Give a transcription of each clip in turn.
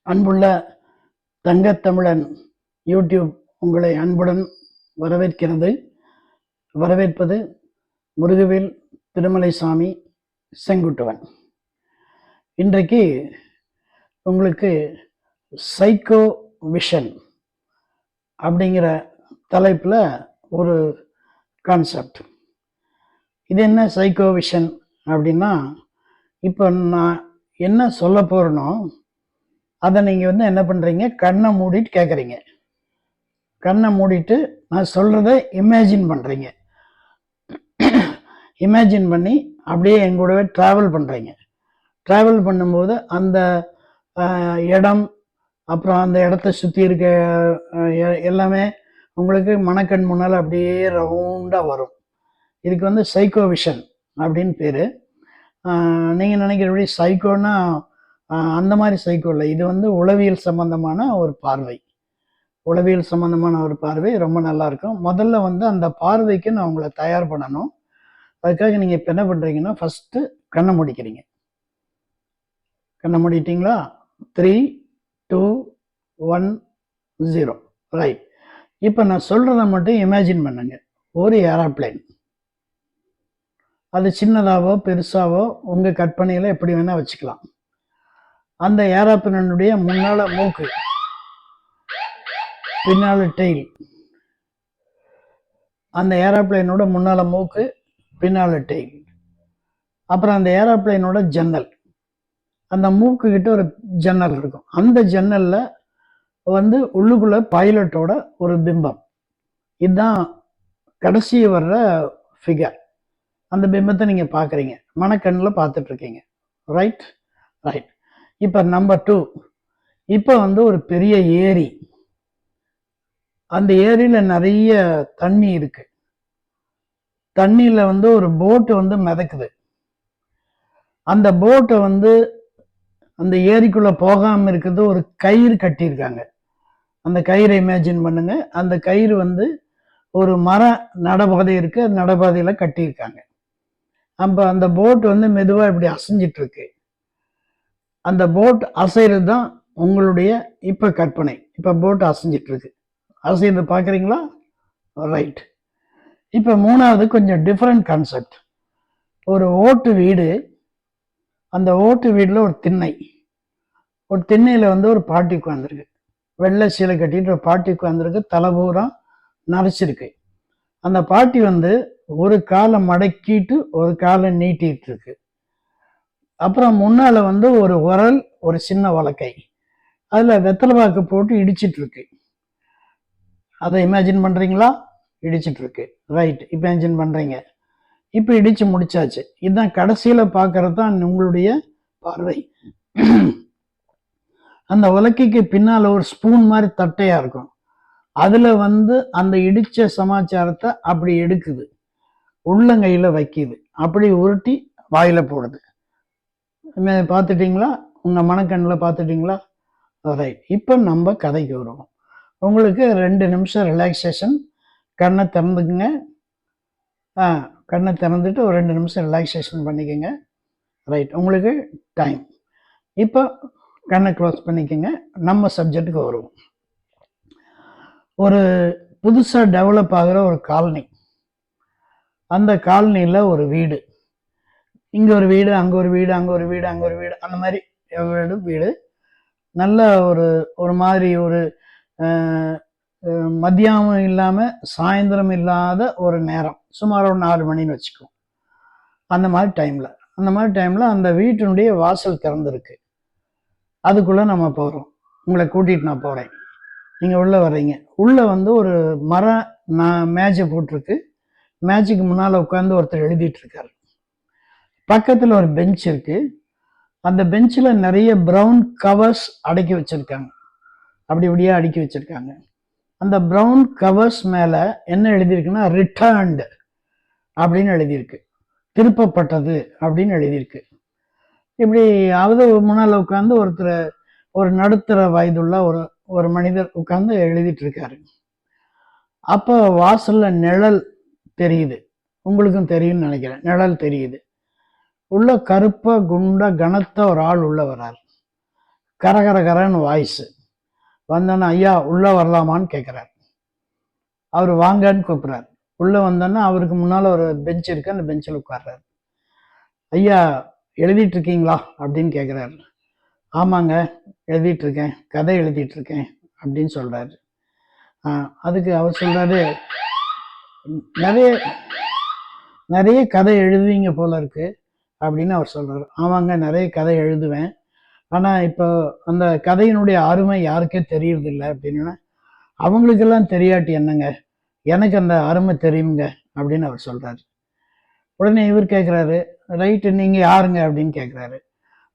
அன்புள்ள தங்கத்தமிழன் யூடியூப் உங்களை அன்புடன் வரவேற்பது முருகவேல் திருமலைசாமி செங்குட்டுவன். இன்றைக்கு உங்களுக்கு சைக்கோ விஷன் அப்படிங்கிற தலைப்பில் ஒரு கான்செப்ட். இது என்ன சைக்கோ விஷன் அப்படின்னா, இப்போ நான் என்ன சொல்ல போகிறேனோ அதை நீங்கள் என்ன பண்ணுறீங்க, கண்ணை மூடிட்டு கேட்குறீங்க. கண்ணை மூடிட்டு நான் சொல்கிறத இமேஜின் பண்ணுறீங்க. இமேஜின் பண்ணி அப்படியே எங்கூடவே ட்ராவல் பண்ணுறீங்க. ட்ராவல் பண்ணும்போது அந்த இடம், அப்புறம் அந்த இடத்த சுற்றி இருக்க எல்லாமே உங்களுக்கு மனக்கண் முன்னால் அப்படியே ரவுண்டாக வரும். இதுக்கு சைக்கோ விஷன் அப்படின்னு பேர். நீங்கள் நினைக்கிறபடி சைக்கோன்னா அந்த மாதிரி சைக்கோ இல்லை. இது உளவியல் சம்பந்தமான ஒரு பார்வை. உளவியல் சம்பந்தமான ஒரு பார்வை ரொம்ப நல்லா இருக்கும். முதல்ல அந்த பார்வைக்கு நான் உங்களை தயார் பண்ணணும். அதுக்காக நீங்கள் இப்போ என்ன பண்ணுறீங்கன்னா, ஃபஸ்ட்டு கண்ணை முடிக்கிறீங்க. கண்ணை மூடிட்டீங்களா? 3, 2, 1, 0. ரைட். இப்போ நான் சொல்கிறத மட்டும் இமேஜின் பண்ணுங்க. ஒரு ஏரோப்ளேன், அது சின்னதாவோ பெருசாவோ உங்கள் கற்பனையில் எப்படி வேணால் வச்சுக்கலாம். அந்த ஏரோப்ளேனுடைய முன்னால மூக்கு, பின்னால டெயில். அந்த ஏரோப்ளேனோட முன்னால மூக்கு, பின்னால டெயில். அப்புறம் அந்த ஏரோப்ளேனோட ஜன்னல், அந்த மூக்கு கிட்ட ஒரு ஜன்னல் இருக்கும். அந்த ஜன்னல்ல உள்ளுக்குள்ள பைலட்டோட ஒரு பிம்பம். இதுதான் கடைசி வர்ற ஃபிகர். அந்த பிம்பத்தை நீங்க பாக்குறீங்க, மனக்கண்ணில் பார்த்துட்டு இருக்கீங்க. Right right. இப்போ நம்பர் 2, இப்போ ஒரு பெரிய ஏரி. அந்த ஏரியில நிறைய தண்ணி இருக்கு. தண்ணியில ஒரு போட்டு மிதக்குது. அந்த போட்டை அந்த ஏரிக்குள்ள போகாம இருக்கிறது ஒரு கயிறு கட்டியிருக்காங்க. அந்த கயிறை இமேஜின் பண்ணுங்க. அந்த கயிறு ஒரு மர நடபாதை இருக்கு, அந்த நடபாதையில கட்டியிருக்காங்க. அப்ப அந்த போட் மெதுவா இப்படி அசைஞ்சிட்டு இருக்கு. அந்த போட் அசைறது தான் உங்களுடைய இப்ப கற்பனை. இப்ப போட் அசைஞ்சிட்டு இருக்கு. அசைறது பாக்குறீங்களா? ரைட். இப்ப மூணாவது கொஞ்சம் டிஃபரெண்ட் கான்செப்ட். ஒரு ஓட்டு வீடு. அந்த ஓட்டு வீடுல ஒரு திண்ணை. ஒரு திண்ணையில ஒரு பாட்டி உட்கார்ந்துருக்கு. வெள்ளை சீலை கட்டிட்டு ஒரு பாட்டி உட்கார்ந்துருக்கு. தலைபூரா நரைச்சிருக்கு. அந்த பாட்டி ஒரு காலை மடக்கிட்டு ஒரு காலை நீட்டிட்டு இருக்கு. அப்புறம் முன்னால ஒரு உரல், ஒரு சின்ன வலக்கை, அதுல வெத்தலை பாக்கு போட்டு இடிச்சிட்டு இருக்கு. அதை இமேஜின் பண்றீங்களா? இடிச்சிட்டு இருக்கு. ரைட். இமேஜின் பண்றீங்க. இப்ப இடிச்சு முடிச்சாச்சு. இதுதான் கடைசியில பாக்குறது தான் உங்களுடைய பார்வை. அந்த உலக்கைக்கு பின்னால ஒரு ஸ்பூன் மாதிரி தட்டையா இருக்கும். அதுல அந்த இடிச்ச சமாச்சாரத்தை அப்படி எடுக்குது, உள்ளங்கையில வைக்குது, அப்படி உருட்டி வாயில போடுது. பார்த்துட்டீங்களா? உங்க மனக்கண்ணில் பார்த்துட்டீங்களா? ரைட். இப்போ நம்ம கதைக்கு வருவோம். உங்களுக்கு 2 நிமிஷம் ரிலாக்ஸேஷன். கண்ணை திறந்துக்குங்க. கண்ணை திறந்துட்டு ஒரு 2 நிமிஷம் ரிலாக்ஸேஷன் பண்ணிக்கோங்க. ரைட். உங்களுக்கு டைம். இப்போ கண்ணை க்ளோஸ் பண்ணிக்கோங்க. நம்ம சப்ஜெக்டுக்கு வருவோம். ஒரு புதுசாக டெவலப் ஆகிற ஒரு காலனி. அந்த காலனியில் ஒரு வீடு. இங்கே ஒரு வீடு, அங்கே ஒரு வீடு, அங்கே ஒரு வீடு, அங்கே ஒரு வீடு, அந்த மாதிரி வீடு. நல்ல ஒரு மாதிரி ஒரு மத்தியானம் இல்லாமல் சாயந்தரம் இல்லாத ஒரு நேரம், சுமார் ஒரு 4 மணின்னு வச்சுக்கோ. அந்த மாதிரி டைமில் அந்த வீட்டினுடைய வாசல் திறந்துருக்கு. அதுக்குள்ளே நம்ம போகிறோம். உங்களை கூட்டிகிட்டு நான் போகிறேன். நீங்கள் உள்ளே வர்றீங்க. உள்ளே ஒரு மேஜை போட்டிருக்கு. மேஜைக்கு முன்னால் உட்காந்து ஒருத்தர் எழுதிட்டு இருக்காரு. பக்கத்தில் ஒரு பெஞ்ச் இருக்கு. அந்த பெஞ்சில் நிறைய ப்ரௌன் கவர்ஸ் அடக்கி வச்சிருக்காங்க. அப்படி இப்படியே அடுக்கி வச்சிருக்காங்க. அந்த ப்ரௌன் கவர்ஸ் மேலே என்ன எழுதியிருக்குன்னா, ரிட்டர்ன்டு அப்படின்னு எழுதியிருக்கு. திருப்பப்பட்டது அப்படின்னு எழுதியிருக்கு. இப்படி முன்னால் உட்காந்து ஒரு நடுத்தர வயதுள்ள ஒரு மனிதர் உட்கார்ந்து எழுதிட்டு இருக்காரு. அப்போ வாசல்ல நிழல் தெரியுது. உங்களுக்கும் தெரியும்னு நினைக்கிறேன். நிழல் தெரியுது. உள்ள கருப்பா குண்டா கனத்த ஒரு ஆள் உள்ள வர்றாரு. கரகரகரன்னு வாய்ஸ் வந்தோன்னே ஐயா உள்ளே வரலாமான்னு கேட்குறாரு. அவர் வாங்கன்னு கூப்பிட்றாரு. உள்ளே வந்தோன்னா அவருக்கு முன்னால் ஒரு பெஞ்ச் இருக்குது, அந்த பெஞ்சில் உட்கார்றாரு. ஐயா எழுதிட்டு இருக்கீங்களா அப்படின்னு கேட்குறாரு. ஆமாங்க எழுதிட்டுருக்கேன், கதை எழுதிட்டுருக்கேன் அப்படின்னு சொல்கிறாரு. அதுக்கு அவர் சொல்கிறாரு, நிறைய நிறைய கதை எழுதுவீங்க போல இருக்கு அப்படின்னு அவர் சொல்கிறார். ஆமாங்க நிறைய கதை எழுதுவேன், ஆனால் இப்போ அந்த கதையினுடைய அருமை யாருக்கே தெரியறதில்ல அப்படின்னா, அவங்களுக்கெல்லாம் தெரியாட்டி என்னங்க, எனக்கு அந்த அருமை தெரியுங்க அப்படின்னு அவர் சொல்கிறாரு. உடனே இவர் கேட்குறாரு, ரைட்டு நீங்கள் யாருங்க அப்படின்னு கேட்குறாரு.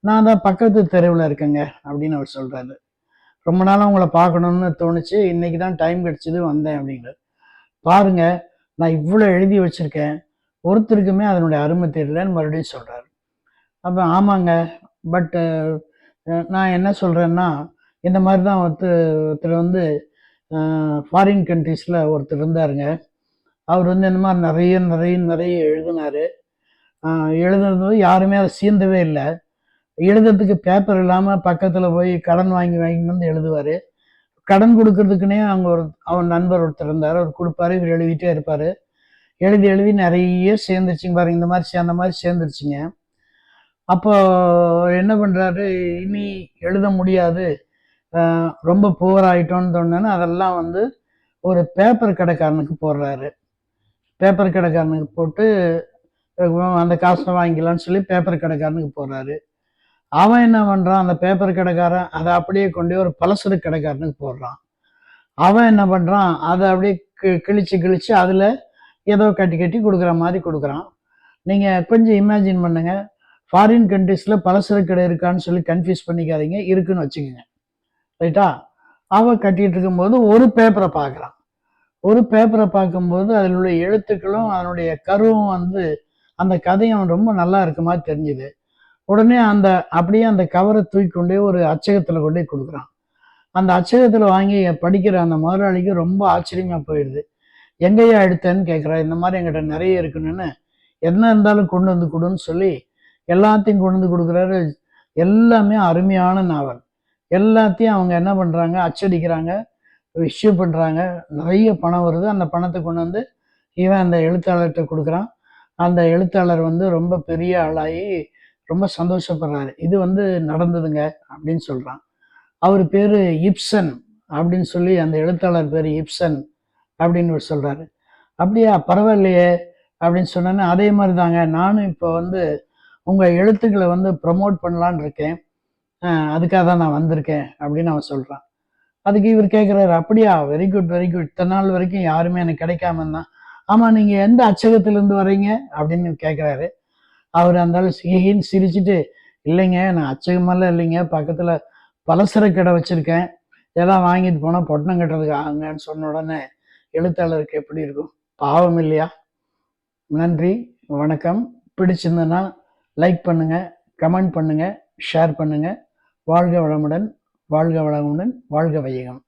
நான் தான் பக்கத்து தெருவில் இருக்கேங்க அப்படின்னு அவர் சொல்கிறாரு. ரொம்ப நாளாக உங்களை பார்க்கணுன்னு தோணுச்சு, இன்றைக்கி தான் டைம் கிடச்சிது வந்தேன் அப்படிங்கிறார். பாருங்க நான் இவ்வளோ எழுதி வச்சுருக்கேன், ஒருத்தருக்குமே அதனுடைய அருமை தெரியலன்னு மறுபடியும் சொல்கிறாரு. அப்போ ஆமாங்க, பட்டு நான் என்ன சொல்கிறேன்னா, இந்த மாதிரி தான் ஒருத்தர் வந்து ஃபாரின் கண்ட்ரீஸில் ஒருத்தர் இருந்தாருங்க. அவர் வந்து இந்த மாதிரி நிறைய நிறைய நிறைய எழுதினார். எழுதுனது யாருமே அதை சீந்தவே இல்லை. எழுதுறதுக்கு பேப்பர் இல்லாமல் பக்கத்தில் போய் கடன் வாங்கி வந்து எழுதுவார். கடன் கொடுக்கறதுக்குன்னே அங்கே அவர் நண்பர் ஒருத்தர் இருந்தார், அவர் கொடுப்பாரு, இவர் எழுதிட்டே இருப்பார். எழுதி எழுதி நிறைய சேர்ந்துருச்சுங்க பாருங்க, இந்த மாதிரி அந்த மாதிரி சேர்ந்துருச்சுங்க. அப்போ என்ன பண்ணுறாரு, இனி எழுத முடியாது, ரொம்ப புவர் ஆகிட்டோன்னு தோணுன்னு அதெல்லாம் வந்து ஒரு பேப்பர் கடைக்காரனுக்கு போடுறாரு. பேப்பர் கடைக்காரனுக்கு போட்டு அந்த காசை வாங்கிக்கலான்னு சொல்லி பேப்பர் கடைக்காரனுக்கு போடுறாரு. அவன் என்ன பண்ணுறான், அந்த பேப்பர் கடைக்காரன் அதை அப்படியே கொண்டு ஒரு பலசர கடைக்காரனுக்கு போடுறான். அவன் என்ன பண்ணுறான், அதை அப்படியே கிழிச்சு கிழிச்சு அதில் ஏதோ கட்டி கட்டி கொடுக்குற மாதிரி கொடுக்குறான். நீங்கள் கொஞ்சம் இமேஜின் பண்ணுங்கள், ஃபாரின் கண்ட்ரீஸில் பலசர கடை இருக்கான்னு சொல்லி கன்ஃபியூஸ் பண்ணிக்காதீங்க, இருக்குன்னு வச்சுக்கோங்க, ரைட்டா. அவன் கட்டிகிட்டு இருக்கும்போது ஒரு பேப்பரை பார்க்குறான். ஒரு பேப்பரை பார்க்கும்போது அதில் உள்ள எழுத்துக்களும் அதனுடைய கருவும் வந்து அந்த கதையும் ரொம்ப நல்லா இருக்க மாதிரி தெரிஞ்சுது. உடனே அப்படியே அந்த கவரை தூக்கி கொண்டே ஒரு அச்சகத்தில் கொண்டே கொடுக்குறான். அந்த அச்சகத்தில் வாங்கி படிக்கிற அந்த முதலாளிக்கு ரொம்ப ஆச்சரியமாக போயிடுது. எங்கேயா எடுத்தேன்னு கேட்குறா. இந்த மாதிரி எங்கிட்ட நிறைய இருக்குன்னு, என்ன இருந்தாலும் கொண்டு வந்து கொடுன்னு சொல்லி எல்லாத்தையும் கொண்டு வந்து கொடுக்குறாரு. எல்லாமே அருமையான நாவல். எல்லாத்தையும் அவங்க என்ன பண்ணுறாங்க, அச்சடிக்கிறாங்க, இஷ்யூ பண்ணுறாங்க, நிறைய பணம் வருது. அந்த பணத்தை கொண்டு வந்து இவன் அந்த எழுத்தாளர்கிட்ட கொடுக்குறான். அந்த எழுத்தாளர் வந்து ரொம்ப பெரிய ஆளாகி ரொம்ப சந்தோஷப்படுறாரு. இது வந்து நடந்ததுங்க அப்படின்னு சொல்கிறான். அவர் பேர் இப்சன் அப்படின்னு சொல்லி, அந்த எழுத்தாளர் பேர் இப்சன் அப்படின்னு சொல்கிறாரு. அப்படியா, பரவாயில்லையே அப்படின்னு சொன்னேன்னா, அதே மாதிரி தாங்க நானும் இப்போ வந்து உங்கள் எழுத்துக்களை வந்து ப்ரமோட் பண்ணலான்னு இருக்கேன், அதுக்காக தான் நான் வந்திருக்கேன் அப்படின்னு அவன் சொல்கிறான். அதுக்கு இவர் கேட்குறாரு, அப்படியா, வெரி குட் வெரி குட், இத்தனை நாள் வரைக்கும் யாருமே எனக்கு கிடைக்காம தான். ஆமாம், நீங்கள் எந்த அச்சகத்திலேருந்து வரீங்க அப்படின்னு கேட்குறாரு. அவர் அந்த சிகின்னு சிரிச்சுட்டு, இல்லைங்க நான் அச்சகமெல்லாம் இல்லைங்க, பக்கத்தில் பலசர கடை வச்சுருக்கேன், இதெல்லாம் வாங்கிட்டு போனால் பொட்டணம் கட்டுறதுக்கு ஆகுங்கன்னு சொன்ன உடனே எழுத்தாளருக்கு எப்படி இருக்கும், பாவம் இல்லையா? நன்றி, வணக்கம். பிடிச்சிருந்ததுன்னா லைக் பண்ணுங்கள், கமெண்ட் பண்ணுங்கள், ஷேர் பண்ணுங்கள். வாழ்க வளமுடன், வாழ்க வளமுடன், வாழ்க வையகம்.